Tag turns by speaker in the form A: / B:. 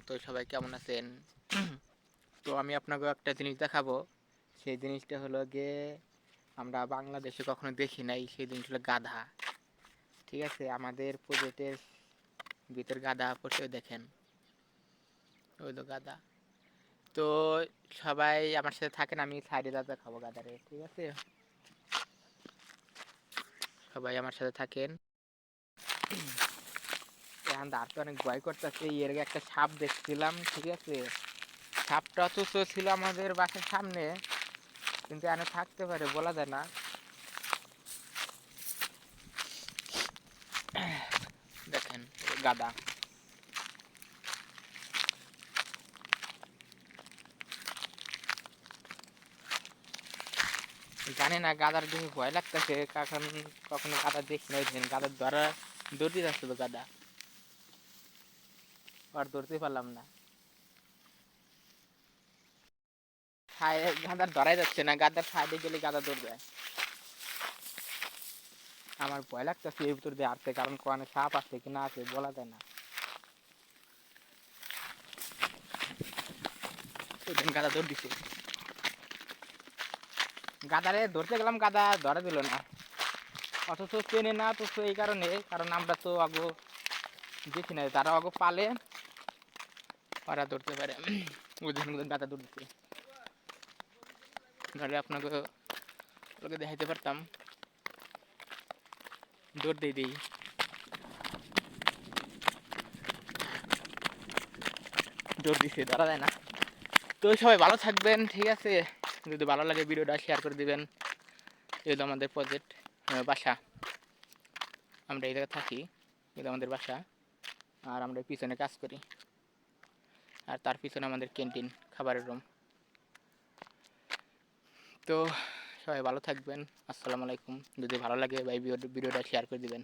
A: তো সবাই কেমন আছেন? তো আমি আপনাকে একটা জিনিস দেখাবো। সেই জিনিসটা হলো গিয়ে আমরা বাংলাদেশে কখনো দেখি নাই, সেই জিনিস হলো গাধা। ঠিক আছে, আমাদের প্রজেক্টের ভিতর গাধা পড়ছে, ওই দেখেন, ওই তো গাধা। তো সবাই আমার সাথে থাকেন, আমি সাইডে দেখাবো গাধারে। ঠিক আছে, সবাই আমার সাথে থাকেন। এখন দাঁড়তে অনেক ভয় করতেছে। এর আগে একটা সাপ দেখছিলাম, ঠিক আছে, সাপটা তো ছিল আমাদের বাসার সামনে, কিন্তু এখানে থাকতে পারে বলা যায় না। দেখেন গাদা, জানি না, গাদার দেখে ভয় লাগতেছে। কখনো গাদা দেখি না, গাদার ধরা দৌড়তে যাচ্ছে তো গাদা, আর ধরতে পারলাম না। গাদার ধরাই যাচ্ছে না, গাদার সাইডে গেলে গাদা দৌড় যায়। আমার ভয় লাগতেছে এর ভিতর দিয়ে আসতে, কারণ কোয়ানে সাপ আছে কি না আছে বলা যায় না। গাদা দৌড় দিছে, গাদারে ধরতে গেলাম, গাদা ধরা দিল না। অথচ চেনে না, অথচ এই কারণে, কারণ আমরা তো আগে দেখি না, তারা আগে পালে ওরা ধরতে পারে। গাদা দৌড় দিচ্ছে, ধরে আপনাকে ওকে দেখাইতে পারতাম। দৌড় দিয়ে দিই, দৌড় দিছে, ধরা যায় না। তো সবাই ভালো থাকবেন, ঠিক আছে। যদি ভালো লাগে ভিডিওটা শেয়ার করে দিবেন। এই আমাদের প্রজেক্ট বাসা, আমরা এই জায়গায় থাকি, এটা আমাদের বাসা, আর আমরা পিছনে কাজ করি, আর তার পিছনে আমাদের ক্যান্টিন, খাবারের রুম। তো সবাই ভালো থাকবেন, আসসালামু আলাইকুম। যদি ভালো লাগে ভাই ভিডিওটা শেয়ার করে দিবেন।